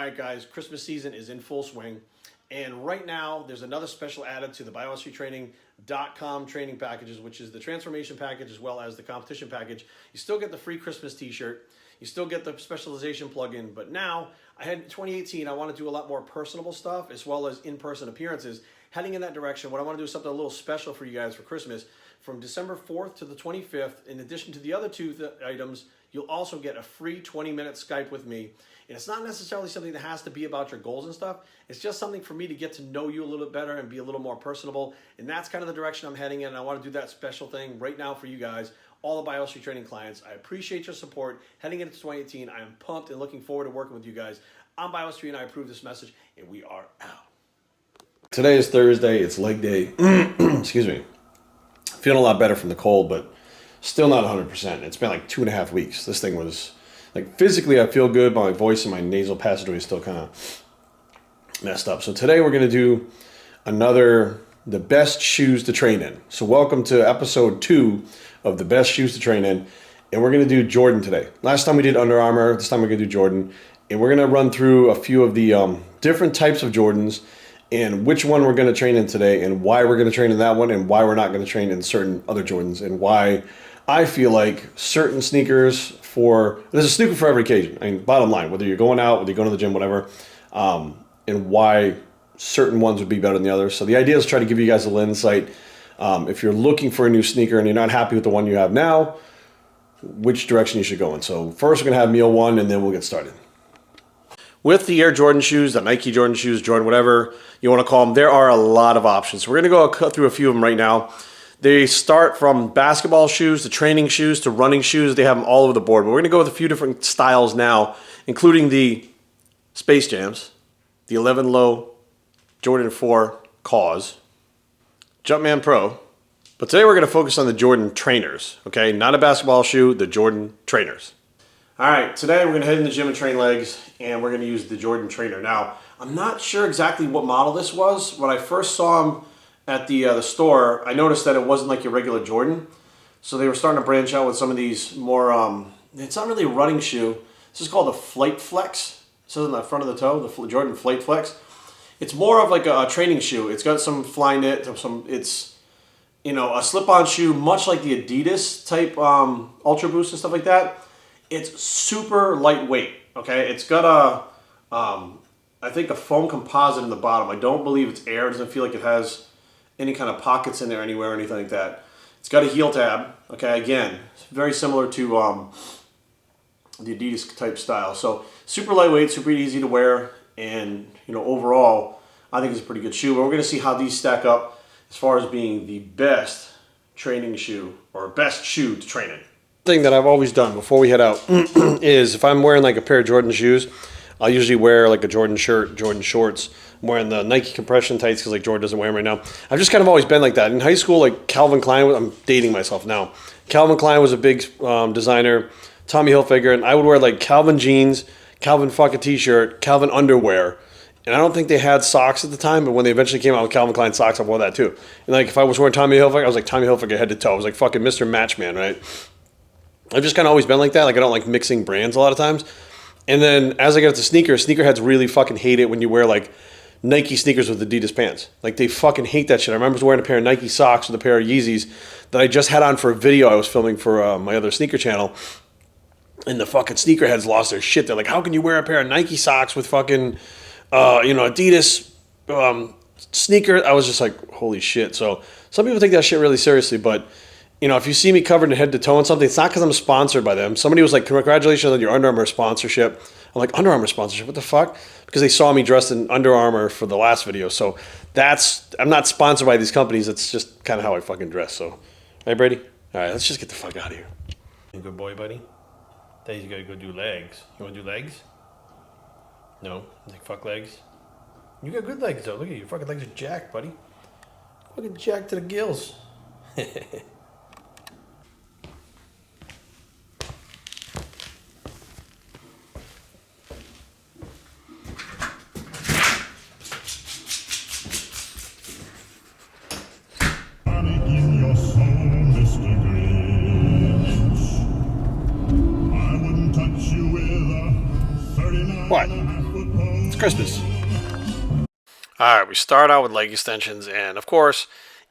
right, guys, Christmas season is in full swing. And right now, there's another special added to the bioindustrytraining.com training packages, which is the transformation package as well as the competition package. You still get the free Christmas t-shirt. You still get the specialization plugin. But now, I had 2018, I want to do a lot more personable stuff as well as in-person appearances. Heading in that direction, what I want to do is something a little special for you guys for Christmas. From December 4th to the 25th, in addition to the other two items, you'll also get a free 20-minute Skype with me. And it's not necessarily something that has to be about your goals and stuff. It's just something for me to get to know you a little bit better and be a little more personable. And that's kind of the direction I'm heading in. And I want to do that special thing right now for you guys, all the bioindustry training clients. I appreciate your support. Heading into 2018, I am pumped and looking forward to working with you guys. I'm Bioindustry and I approve this message, and we are out. Today is Thursday. It's leg day. Excuse me. Feeling a lot better from the cold, but still not 100%. It's been like 2.5 weeks. This thing was, like, physically I feel good, but my voice and my nasal passageway is still kind of messed up. So today we're going to do the best shoes to train in. So welcome to episode 2 of the best shoes to train in. And we're going to do Jordan today. Last time we did Under Armour. This time we're going to do Jordan. And we're going to run through a few of the different types of Jordans and which one we're going to train in today and why we're going to train in that one and why we're not going to train in certain other Jordans and why I feel like certain sneakers there's a sneaker for every occasion. I mean, bottom line, whether you're going out, whether you're going to the gym, whatever, and why certain ones would be better than the others. So the idea is to try to give you guys a little insight. If you're looking for a new sneaker and you're not happy with the one you have now, which direction you should go in. So first we're going to have meal one and then we'll get started. With the Air Jordan shoes, the Nike Jordan shoes, Jordan whatever you want to call them, there are a lot of options. So we're going to go cut through a few of them right now. They start from basketball shoes to training shoes to running shoes. They have them all over the board. But we're going to go with a few different styles now, including the Space Jams, the 11 Low Jordan 4 Cause, Jumpman Pro. But today we're going to focus on the Jordan trainers, okay? Not a basketball shoe, the Jordan trainers. All right, today we're going to head in the gym and train legs, and we're going to use the Jordan trainer. Now, I'm not sure exactly what model this was. When I first saw them at the store, I noticed that it wasn't like your regular Jordan. So they were starting to branch out with some of these more, it's not really a running shoe. This is called the Flight Flex. It says on the front of the toe, the Jordan Flight Flex. It's more of like a training shoe. It's got some Flyknit, it's, you know, a slip-on shoe, much like the Adidas type Ultra Boost and stuff like that. It's super lightweight, okay? It's got I think a foam composite in the bottom. I don't believe it's air. It doesn't feel like it has any kind of pockets in there anywhere or anything like that. It's got a heel tab, okay? Again, it's very similar to the Adidas type style. So super lightweight, super easy to wear, and you know, overall, I think it's a pretty good shoe. But we're gonna see how these stack up as far as being the best training shoe or best shoe to train in. Thing that I've always done before we head out is if I'm wearing like a pair of Jordan shoes, I'll usually wear like a Jordan shirt, Jordan shorts. I'm wearing the Nike compression tights because like Jordan doesn't wear them right now. I've just kind of always been like that. In high school, like Calvin Klein, I'm dating myself now. Calvin Klein was a big designer, Tommy Hilfiger, and I would wear like Calvin jeans, Calvin fucking t-shirt, Calvin underwear. And I don't think they had socks at the time, but when they eventually came out with Calvin Klein socks, I wore that too. And like if I was wearing Tommy Hilfiger, I was like Tommy Hilfiger head to toe. I was like fucking Mr. Matchman, right? I've just kind of always been like that. Like I don't like mixing brands a lot of times. And then as I get into sneakers, sneakerheads really fucking hate it when you wear like Nike sneakers with Adidas pants. Like they fucking hate that shit. I remember wearing a pair of Nike socks with a pair of Yeezys that I just had on for a video I was filming for my other sneaker channel. And the fucking sneakerheads lost their shit. They're like, how can you wear a pair of Nike socks with fucking, Adidas sneaker? I was just like, holy shit. So some people take that shit really seriously, but you know, if you see me covered in head to toe in something, it's not because I'm sponsored by them. Somebody was like, congratulations on your Under Armour sponsorship. I'm like, Under Armour sponsorship? What the fuck? Because they saw me dressed in Under Armour for the last video. So I'm not sponsored by these companies. It's just kind of how I fucking dress. So, hey, Brady? All right, let's just get the fuck out of here. You good boy, buddy? Then you got to go do legs. You want to do legs? No? Like, fuck legs? You got good legs, though. Look at you. Your fucking legs are jacked, buddy. Fucking jacked to the gills. What? It's Christmas. All right, we start out with leg extensions, and of course,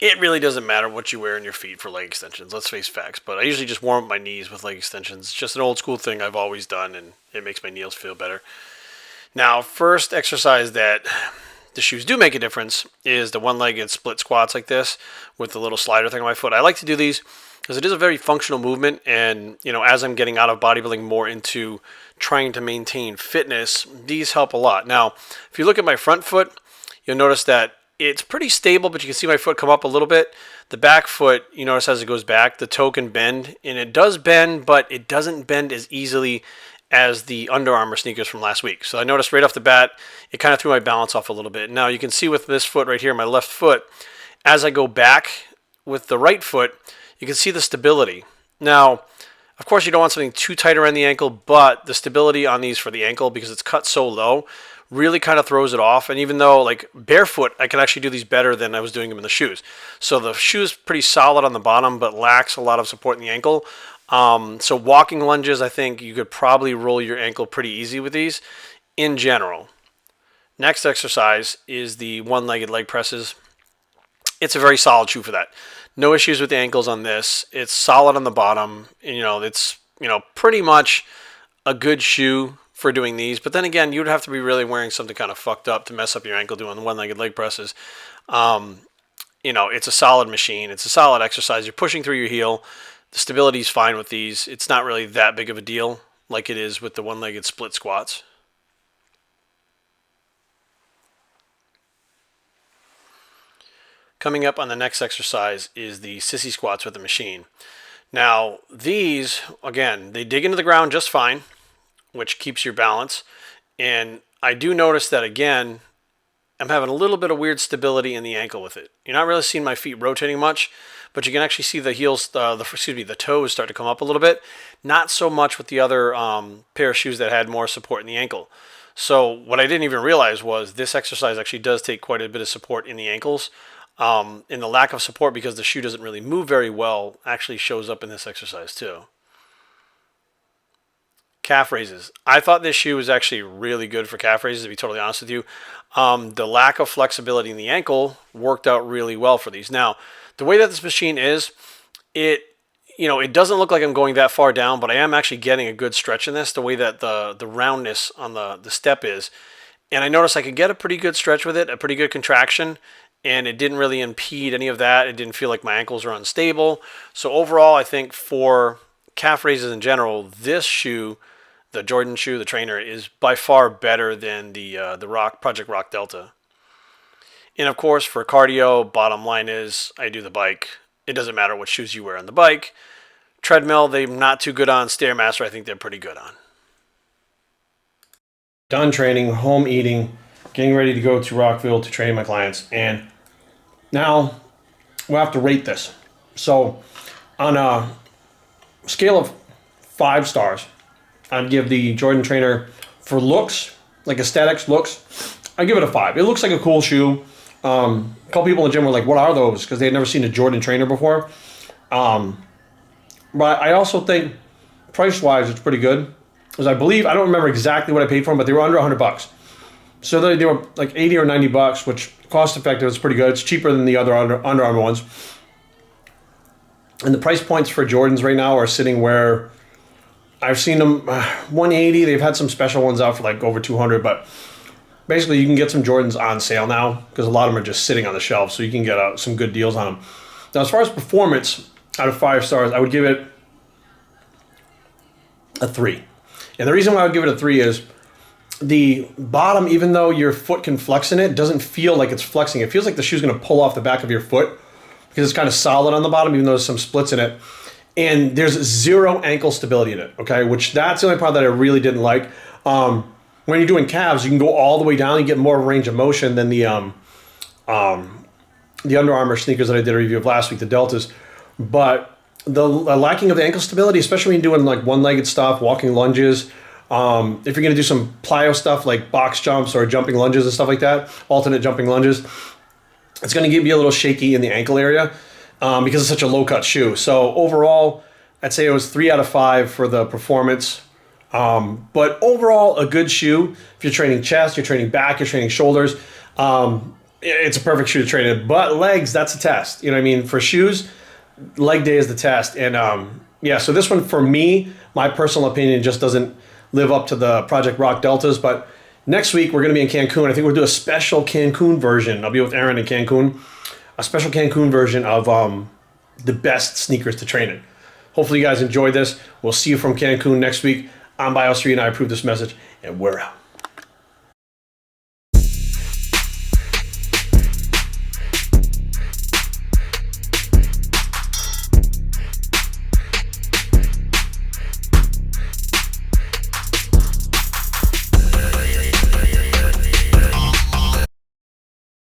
it really doesn't matter what you wear in your feet for leg extensions. Let's face facts. But I usually just warm up my knees with leg extensions. It's just an old school thing I've always done, and it makes my knees feel better. Now, first exercise that the shoes do make a difference is the one-legged split squats like this with the little slider thing on my foot. I like to do these because it is a very functional movement, and as I'm getting out of bodybuilding more into trying to maintain fitness, these help a lot. Now, if you look at my front foot, you'll notice that it's pretty stable, but you can see my foot come up a little bit. The back foot, you notice as it goes back, the toe can bend, and it does bend, but it doesn't bend as easily as the Under Armour sneakers from last week. So I noticed right off the bat, it kind of threw my balance off a little bit. Now you can see with this foot right here, my left foot, as I go back with the right foot, you can see the stability. Now, of course, you don't want something too tight around the ankle, but the stability on these for the ankle, because it's cut so low, really kind of throws it off. And even though, like, barefoot, I can actually do these better than I was doing them in the shoes. So the shoe's pretty solid on the bottom, but lacks a lot of support in the ankle. So walking lunges, I think you could probably roll your ankle pretty easy with these in general. Next exercise is the one-legged leg presses. It's a very solid shoe for that. No issues with the ankles on this. It's solid on the bottom. And, it's, pretty much a good shoe for doing these. But then again, you'd have to be really wearing something kind of fucked up to mess up your ankle doing the one-legged leg presses. It's a solid machine. It's a solid exercise. You're pushing through your heel. The stability is fine with these. It's not really that big of a deal like it is with the one-legged split squats. Coming up on the next exercise is the sissy squats with the machine. Now, these, again, they dig into the ground just fine, which keeps your balance. And I do notice that, again, I'm having a little bit of weird stability in the ankle with it. You're not really seeing my feet rotating much, but you can actually see the heels, the toes start to come up a little bit. Not so much with the other pair of shoes that had more support in the ankle. So what I didn't even realize was this exercise actually does take quite a bit of support in the ankles. And the lack of support because the shoe doesn't really move very well actually shows up in this exercise too. Calf raises. I thought this shoe was actually really good for calf raises, to be totally honest with you. The lack of flexibility in the ankle worked out really well for these. Now, the way that this machine is, it doesn't look like I'm going that far down, but I am actually getting a good stretch in this, the way that the roundness on the step is. And I noticed I could get a pretty good stretch with it, a pretty good contraction, and it didn't really impede any of that. It didn't feel like my ankles are unstable. So overall, I think for calf raises in general, this shoe, the Jordan shoe, the trainer, is by far better than the Project Rock Delta. And of course, for cardio, bottom line is I do the bike. It doesn't matter what shoes you wear on the bike. Treadmill, they're not too good on. Stairmaster, I think they're pretty good on. Done training, home eating, getting ready to go to Rockville to train my clients. And now we'll have to rate this. So on a scale of 5 stars, I'd give the Jordan trainer for looks, like aesthetics, looks, I'd give it a 5. It looks like a cool shoe. A couple people in the gym were like, what are those? Because they had never seen a Jordan trainer before. But I also think price-wise, it's pretty good. Because I believe, I don't remember exactly what I paid for them, but they were under $100. So they were like 80 or 90 bucks, which cost-effective is pretty good. It's cheaper than the other Under Armour ones. And the price points for Jordans right now are sitting where I've seen them 180. They've had some special ones out for like over 200, but basically you can get some Jordans on sale now because a lot of them are just sitting on the shelf, so you can get some good deals on them. Now, as far as performance, out of 5 stars, I would give it a 3. And the reason why I would give it a 3 is the bottom, even though your foot can flex in it, doesn't feel like it's flexing. It feels like the shoe's going to pull off the back of your foot because it's kind of solid on the bottom, even though there's some splits in it. And there's 0 ankle stability in it, okay? Which that's the only part that I really didn't like. When you're doing calves, you can go all the way down. You get more range of motion than the Under Armour sneakers that I did a review of last week, the Deltas. But the lacking of the ankle stability, especially when you're doing like one-legged stuff, walking lunges, if you're going to do some plyo stuff like box jumps or jumping lunges and stuff like that, alternate jumping lunges, it's going to get you a little shaky in the ankle area because it's such a low-cut shoe. So overall, I'd say it was 3 out of 5 for the performance. But overall, a good shoe. If you're training chest, you're training back, you're training shoulders, it's a perfect shoe to train in. But legs, that's a test. You know what I mean? For shoes, leg day is the test. And yeah, so this one for me, my personal opinion, just doesn't live up to the Project Rock Deltas. But next week, we're going to be in Cancun. I think we'll do a special Cancun version. I'll be with Aaron in Cancun. A special Cancun version of the best sneakers to train in. Hopefully you guys enjoyed this. We'll see you from Cancun next week. I'm Bios3 and I approve this message, and we're out.